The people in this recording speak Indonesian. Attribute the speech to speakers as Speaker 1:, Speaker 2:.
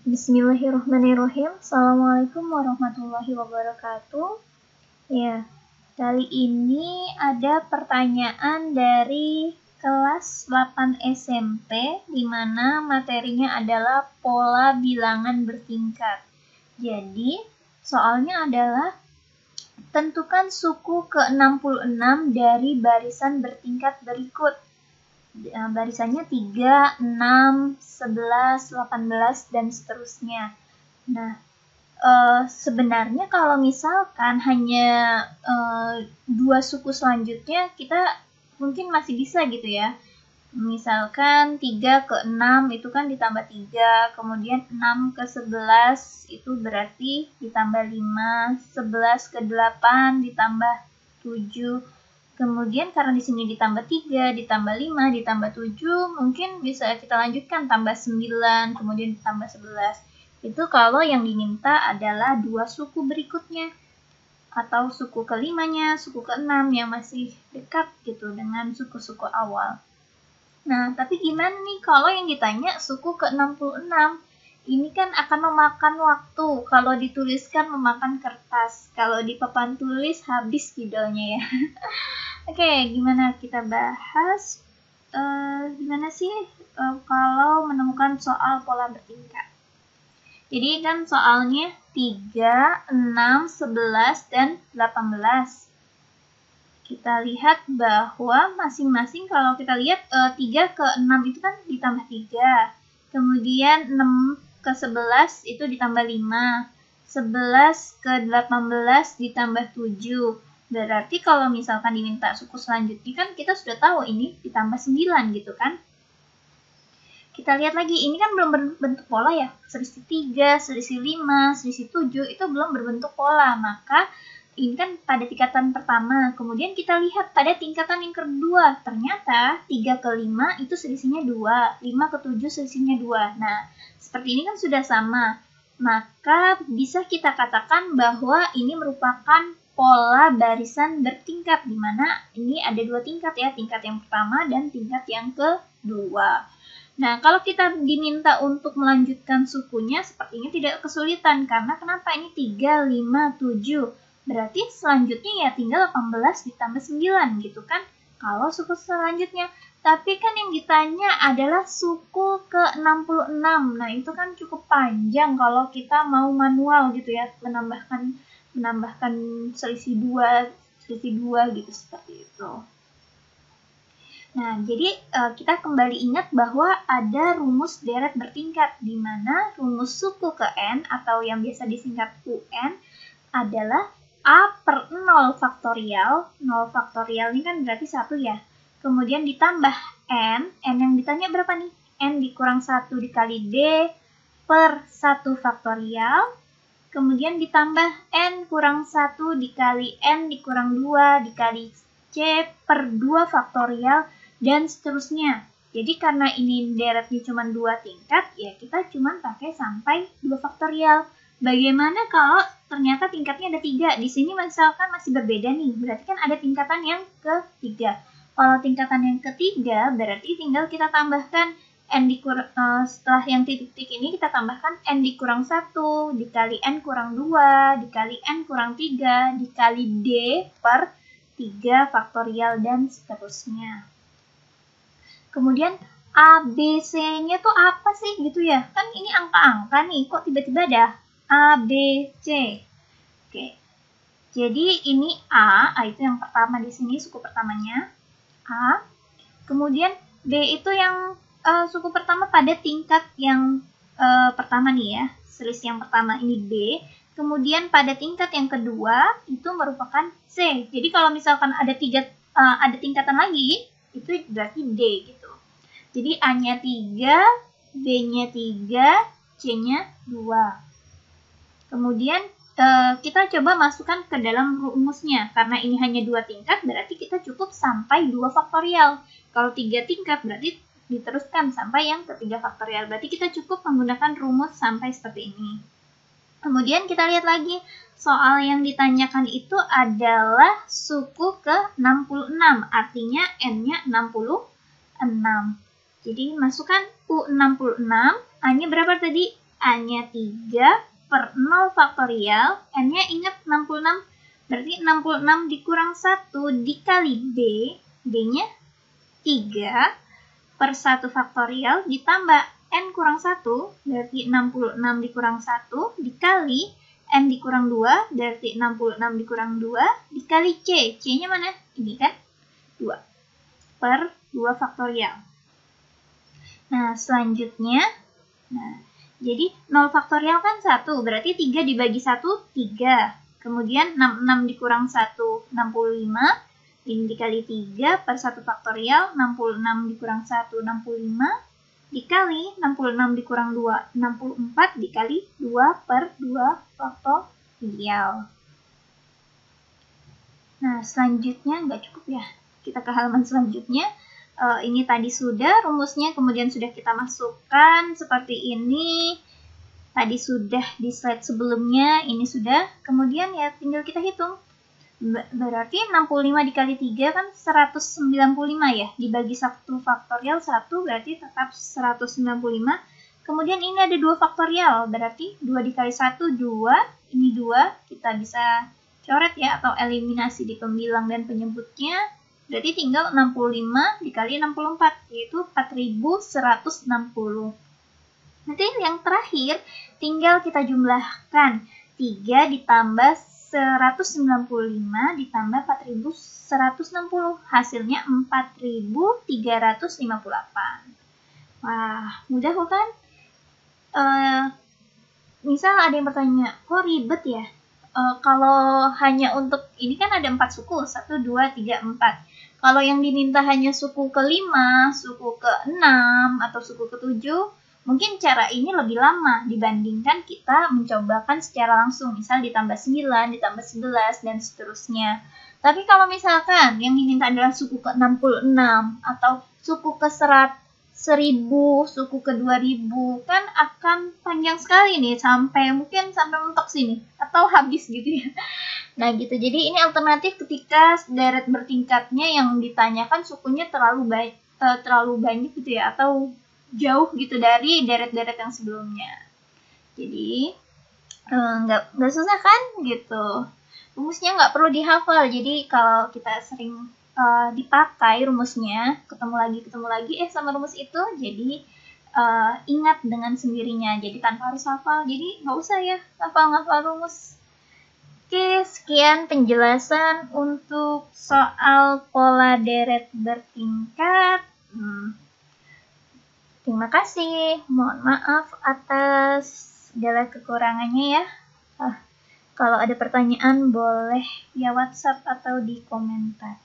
Speaker 1: Bismillahirrahmanirrahim. Assalamualaikum warahmatullahi wabarakatuh. Ya, kali ini ada pertanyaan dari kelas 8 SMP di mana materinya adalah pola bilangan bertingkat. Jadi, soalnya adalah tentukan suku ke-66 dari barisan bertingkat berikut. Barisannya 3, 6, 11, 18, dan seterusnya. Nah, sebenarnya kalau misalkan hanya dua suku selanjutnya, kita mungkin masih bisa gitu ya. Misalkan 3 ke 6 itu kan ditambah 3, kemudian 6 ke 11 itu berarti ditambah 5, 11 ke 8 ditambah 7. Kemudian karena di sini ditambah 3, ditambah 5, ditambah 7, mungkin bisa kita lanjutkan tambah 9, kemudian ditambah 11. Itu kalau yang diminta adalah dua suku berikutnya. Atau suku kelimanya, suku keenam yang masih dekat gitu dengan suku-suku awal. Nah, tapi gimana nih kalau yang ditanya suku ke-66? Ini kan akan memakan waktu. Kalau dituliskan memakan kertas. Kalau di papan tulis habis judulnya ya. Oke, gimana kita bahas? Gimana sih kalau menemukan soal pola bertingkat? Jadi kan soalnya 3, 6, 11, dan 18. Kita lihat bahwa masing-masing kalau kita lihat 3 ke 6 itu kan ditambah 3. Kemudian 6 ke 11 itu ditambah 5. 11 ke 18 ditambah 7. Berarti kalau misalkan diminta suku selanjutnya kan kita sudah tahu ini ditambah 9 gitu kan. Kita lihat lagi, ini kan belum berbentuk pola ya. Selisih 3, selisih 5, selisih 7 itu belum berbentuk pola. Maka ini kan pada tingkatan pertama. Kemudian kita lihat pada tingkatan yang kedua. Ternyata 3 ke 5 itu selisihnya 2. 5 ke 7 selisihnya 2. Nah, seperti ini kan sudah sama. Maka bisa kita katakan bahwa ini merupakan pola barisan bertingkat, di mana ini ada dua tingkat ya, tingkat yang pertama dan tingkat yang kedua. Nah, kalau kita diminta untuk melanjutkan sukunya, sepertinya tidak kesulitan, karena kenapa ini 3, 5, 7. Berarti selanjutnya ya tinggal 18 ditambah 9 gitu kan, kalau suku selanjutnya. Tapi kan yang ditanya adalah suku ke-66. Nah, itu kan cukup panjang kalau kita mau manual gitu ya, menambahkan selisih 2 gitu, seperti itu. Nah, jadi kita kembali ingat bahwa ada rumus deret bertingkat, di mana rumus suku ke N atau yang biasa disingkat UN adalah A per 0 faktorial. 0 faktorial ini kan berarti 1 ya. Kemudian ditambah N yang ditanya berapa nih? N dikurang 1 dikali D per 1 faktorial. Kemudian ditambah N kurang 1 dikali N dikurang 2 dikali C per 2 faktorial, dan seterusnya. Jadi karena ini deretnya cuma 2 tingkat, ya kita cuma pakai sampai 2 faktorial. Bagaimana kalau ternyata tingkatnya ada 3? Di sini misalkan masih berbeda nih, berarti kan ada tingkatan yang ketiga. Kalau tingkatan yang ketiga, berarti tinggal kita tambahkan N setelah yang titik-titik ini kita tambahkan N dikurang 1 dikali N kurang 2 dikali N kurang 3 dikali D per 3 faktorial dan seterusnya. Kemudian A, B, C-nya tuh apa sih gitu ya? Kan ini angka-angka nih, kok tiba-tiba ada A, B, C. Oke. Jadi ini A itu yang pertama di sini, suku pertamanya A. Kemudian B itu yang suku pertama pada tingkat yang pertama nih ya, selisih yang pertama ini B. Kemudian pada tingkat yang kedua itu merupakan C. Jadi kalau misalkan ada tingkatan lagi, itu berarti D gitu. Jadi A-nya 3, B-nya 3, C-nya 2. Kemudian kita coba masukkan ke dalam rumusnya. Karena ini hanya 2 tingkat, berarti kita cukup sampai 2 faktorial. Kalau 3 tingkat, berarti diteruskan sampai yang ketiga faktorial. Berarti kita cukup menggunakan rumus sampai seperti ini. Kemudian kita lihat lagi, soal yang ditanyakan itu adalah suku ke-66, artinya N-nya 66. Jadi masukkan U66, A-nya berapa tadi? A-nya 3 per 0 faktorial, N-nya ingat 66, berarti 66 dikurang 1 dikali B, B-nya 3 per 1 faktorial ditambah N kurang 1, berarti 66 dikurang 1 dikali N dikurang 2, berarti 66 dikurang 2 dikali C. C-nya mana? Ini kan 2 per 2 faktorial. Nah, selanjutnya, jadi 0 faktorial kan 1, berarti 3 dibagi 1, 3. Kemudian 66 dikurang 1, 65. Ini dikali 3 per 1 faktorial, 66 dikurang 1, 65. Dikali 66 dikurang 2, 64 dikali 2 per 2 faktorial. Nah, selanjutnya nggak cukup ya. Kita ke halaman selanjutnya. Ini tadi sudah rumusnya, kemudian sudah kita masukkan seperti ini. Tadi sudah di slide sebelumnya, ini sudah. Kemudian ya tinggal kita hitung. Berarti 65 dikali 3 kan 195 ya. Dibagi 1 faktorial 1 berarti tetap 195. Kemudian ini ada 2 faktorial. Berarti 2 dikali 1, 2. Ini 2. Kita bisa coret ya atau eliminasi di pembilang dan penyebutnya. Berarti tinggal 65 dikali 64. Yaitu 4160. Nanti yang terakhir tinggal kita jumlahkan. 3 ditambah 195 ditambah 4160, hasilnya 4358. Wah, mudah bukan? Misal ada yang bertanya, kok ribet ya? Kalau hanya untuk, ini kan ada 4 suku, 1, 2, 3, 4. Kalau yang diminta hanya suku ke-5, suku ke-6, atau suku ke-7, mungkin cara ini lebih lama dibandingkan kita mencobakan secara langsung, misal ditambah 9, ditambah 11, dan seterusnya. Tapi kalau misalkan yang diminta adalah suku ke-66 atau suku ke-1000, suku ke-2000, kan akan panjang sekali nih, mungkin sampai mentok sini, atau habis gitu ya. Nah gitu, jadi ini alternatif ketika deret bertingkatnya yang ditanyakan sukunya terlalu banyak gitu ya, atau jauh gitu dari deret-deret yang sebelumnya. Jadi nggak susah kan gitu. Rumusnya nggak perlu dihafal. Jadi kalau kita sering dipakai rumusnya, ketemu lagi sama rumus itu, jadi ingat dengan sendirinya. Jadi tanpa harus hafal. Jadi nggak usah ya hafal rumus. Oke, sekian penjelasan untuk soal pola deret bertingkat. Terima kasih, mohon maaf atas segala kekurangannya ya. Kalau ada pertanyaan boleh via WhatsApp atau di komentar.